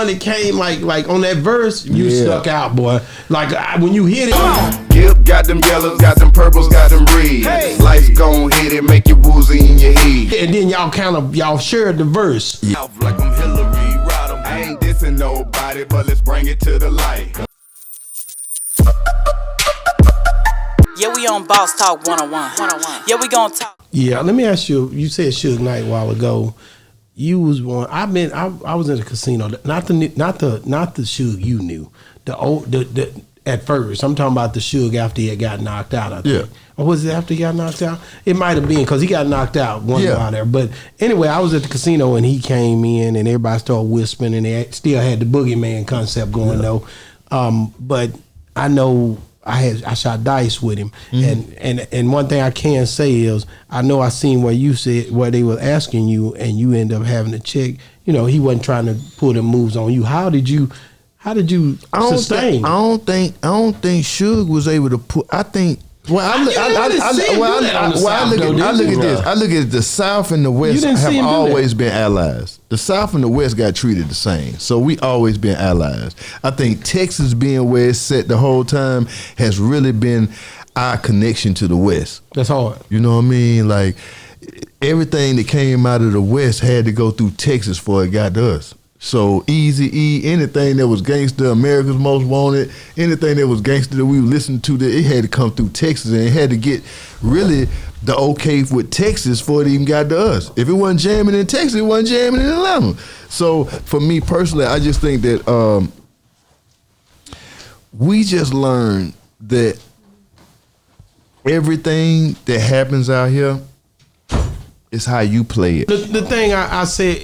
one that came like on that verse, you stuck out, boy. Like when you hit it. Gipp got them yellows, got them purples, got them reds. Hey. Lights gon' hit it, make you woozy in your head. And then y'all shared the verse. Yeah. Like I'm Hillary Rodham. I ain't dissing nobody, but let's bring it to the light. Yeah, we on Boss Talk 101. Yeah, we gonna talk. Yeah, let me ask you. You said Suge Knight a while ago. You was one. I was in the casino. Not the Suge you knew. The at first. I'm talking about the Suge after he had got knocked out. I think. Or was it after he got knocked out? It might have been because he got knocked out one down there. But anyway, I was at the casino and he came in and everybody started whispering and they still had the boogeyman concept going though. But I know. I shot dice with him, and one thing I can say is I know I seen where you said where they were asking you, and you end up having to check. You know, he wasn't trying to pull them moves on you. How did you sustain? I don't think Suge was able to put. I think. Well, I look at this. I look at the South and the West have always been allies. The South and the West got treated the same, so we always been allies. I think Texas being where it's set the whole time has really been our connection to the West. That's hard. You know what I mean? Like everything that came out of the West had to go through Texas before it got to us. So Eazy-E, anything that was gangster, America's Most Wanted, anything that was gangster that we listened to, that it had to come through Texas, and it had to get really the okay with Texas before it even got to us. If it wasn't jamming in Texas, it wasn't jamming in Atlanta. So for me personally, I just think that we just learned that everything that happens out here, it's how you play it. The thing I said,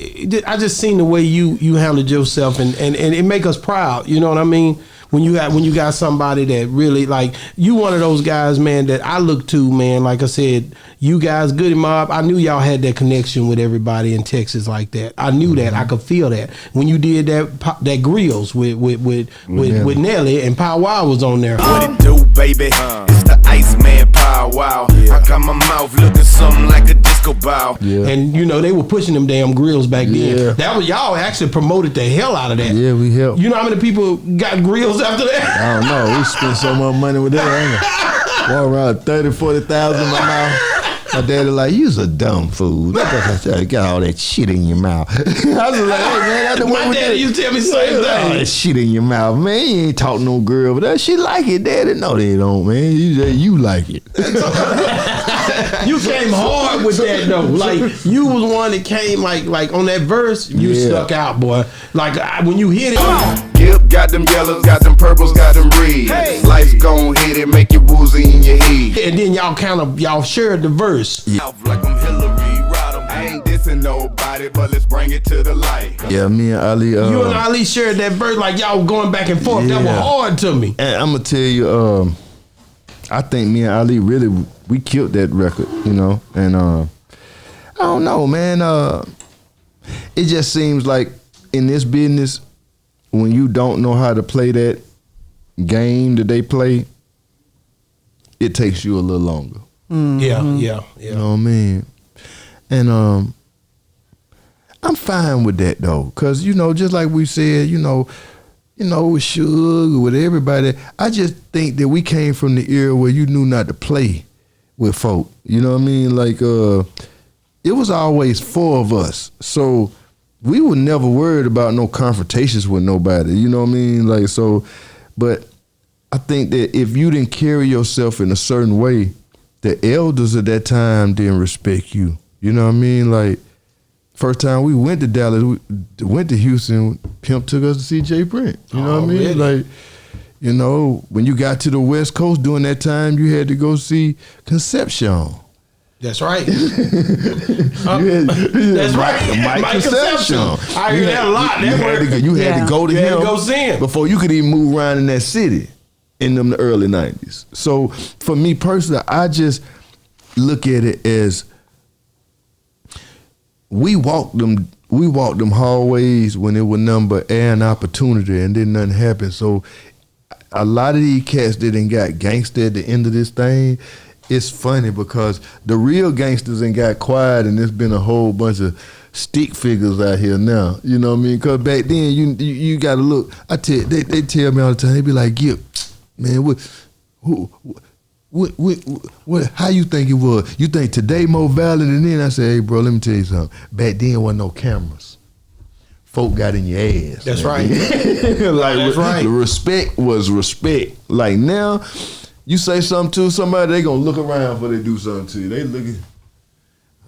I just seen the way you handled yourself, and it make us proud. You know what I mean? When you got somebody that really, like, you one of those guys, man, that I look to, man. Like I said, you guys, Goody Mob, I knew y'all had that connection with everybody in Texas like that. I knew that. I could feel that when you did that Grillz with Nelly and Pow Wow was on there. What it do, baby? It's the Iceman Pow Wow. I got my mouth looking something like a disco ball. Yeah. And you know they were pushing them damn Grillz back then. That was y'all actually promoted the hell out of that. Yeah, we helped. You know how many people got Grillz after that? I don't know. We spent so much money with that. Walk around 30, 40,000 in my mouth. My daddy like, you's a dumb fool. You got all that shit in your mouth. I was like, hey, man, my daddy used to tell me the same thing. All that shit in your mouth, man. You ain't talking no girl, but that shit like it, daddy. No, they don't, man. You like it. You came hard with that though. Like you was one that came like on that verse. You stuck out, boy. Like when you hit it. Gipp got them yellows, got them purples, got them reds. Hey. Lights gon' hit it, make you woozy in your head. And then y'all shared the verse. Yeah. Like I'm Hillary Rodham. I ain't dissing nobody, but let's bring it to the light. Yeah, me and Ali. You and Ali shared that verse, like y'all going back and forth. That was hard to me. And I'm gonna tell you, I think me and Ali really we killed that record, you know. And I don't know, man. It just seems like in this business, when you don't know how to play that game that they play, it takes you a little longer. Mm-hmm. Yeah. You know what I mean? And I'm fine with that though, cause you know, just like we said, you know, with Suge, with everybody, I just think that we came from the era where you knew not to play with folk. You know what I mean? Like it was always four of us, so we were never worried about no confrontations with nobody. You know what I mean? Like so, but I think that if you didn't carry yourself in a certain way, the elders at that time didn't respect you. You know what I mean? Like, first time we went to Dallas, we went to Houston, Pimp took us to see Jay Brent. You know what I mean? Really? Like, you know, when you got to the West Coast during that time, you had to go see Concepcion. That's right. That's right. Mike Concepcion. I hear that a lot. You had to go to him go see him before you could even move around in that city in them the early 90s. So for me personally, I just look at it as we walked them hallways when it was nothing but air and opportunity, and then nothing happened. So a lot of these cats that done got gangster at the end of this thing, it's funny because the real gangsters ain't got quiet, and there's been a whole bunch of stick figures out here now. You know what I mean? Because back then, you got to look. They tell me all the time. They be like, Gipp, man, what? How you think it was? You think today more valid than then? I say, hey, bro, let me tell you something. Back then, wasn't no cameras. Folk got in your ass. That's man. right. That's right. The respect was respect. Like now, you say something to somebody, they gonna look around before they do something to you. They looking,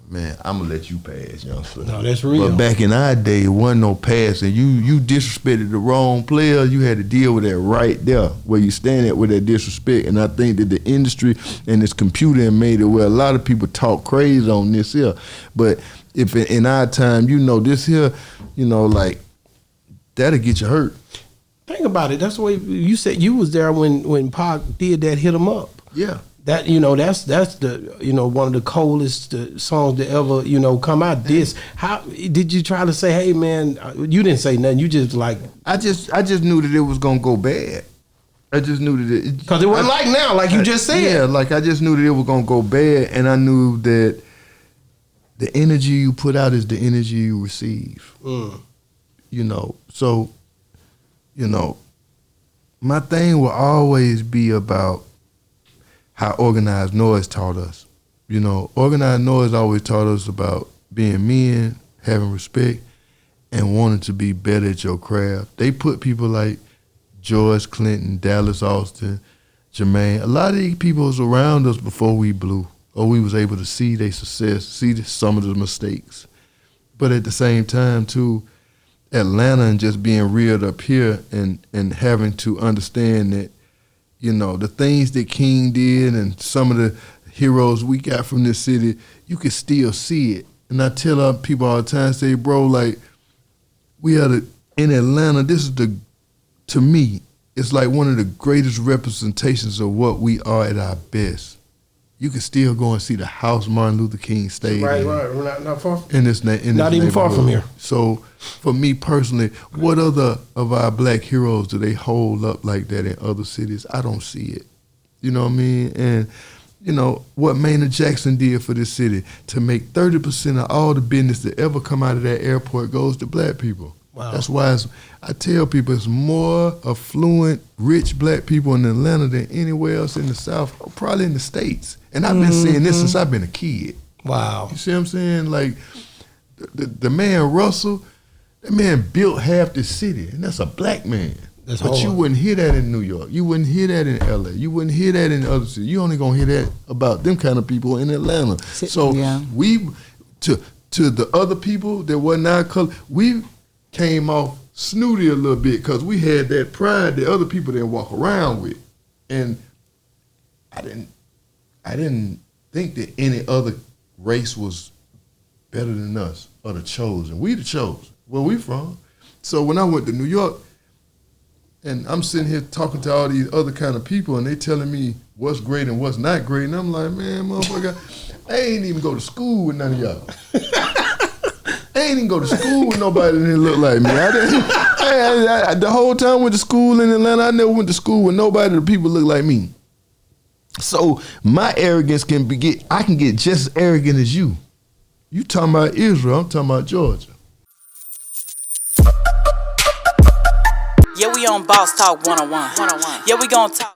man, I'm gonna let you pass, young fella. No, that's real. But back in our day, it wasn't no passing. You disrespected the wrong player, you had to deal with that right there, where you stand at with that disrespect. And I think that the industry and this computer made it where a lot of people talk crazy on this here. But if in our time, this here, like, that'll get you hurt. Think about it. That's the way you said you was there when Pac did that, hit him up. Yeah. That that's the one of the coldest songs to ever come out. This, how did you try to say, hey man? You didn't say nothing. You just like, I just knew that it was gonna go bad. I just knew that because it wasn't like now, like you just said. Yeah, like I just knew that it was gonna go bad, and I knew that the energy you put out is the energy you receive. So my thing will always be about how organized noise taught us. Organized noise always taught us about being men, having respect, and wanting to be better at your craft. They put people like George Clinton, Dallas Austin, Jermaine. A lot of these people was around us before we blew, or we was able to see their success, see some of the mistakes. But at the same time, too, Atlanta and just being reared up here and having to understand that, the things that King did and some of the heroes we got from this city, you can still see it. And I tell people all the time, say, bro, like, we are in Atlanta, this is to me, it's like one of the greatest representations of what we are at our best. You can still go and see the house Martin Luther King stayed right, in. Right, not far. Not even far from here. So for me personally, what other of our black heroes do they hold up like that in other cities? I don't see it. You know what I mean? And what Maynard Jackson did for this city to make 30% of all the business that ever come out of that airport goes to black people. Wow. That's why I tell people it's more affluent, rich black people in Atlanta than anywhere else in the South, or probably in the States. And I've been saying this since I've been a kid. Wow. You see what I'm saying? Like, the man Russell, that man built half the city, and that's a black man. But hard. You wouldn't hear that in New York. You wouldn't hear that in LA. You wouldn't hear that in other cities. You only gonna hear that about them kind of people in Atlanta. So we, to the other people that wasn't our color, we came off snooty a little bit because we had that pride that other people didn't walk around with. And I didn't think that any other race was better than us or the chosen. We the chosen. Where we from. So when I went to New York, and I'm sitting here talking to all these other kind of people, and they telling me what's great and what's not great, and I'm like, man, motherfucker, I ain't even go to school with none of y'all. I ain't even go to school with nobody that didn't look like me. The whole time I went to school in Atlanta, I never went to school with nobody that people look like me. So my arrogance I can get just as arrogant as you. You talking about Israel, I'm talking about Georgia. Yeah, we on Boss Talk 101. Yeah, we gonna talk.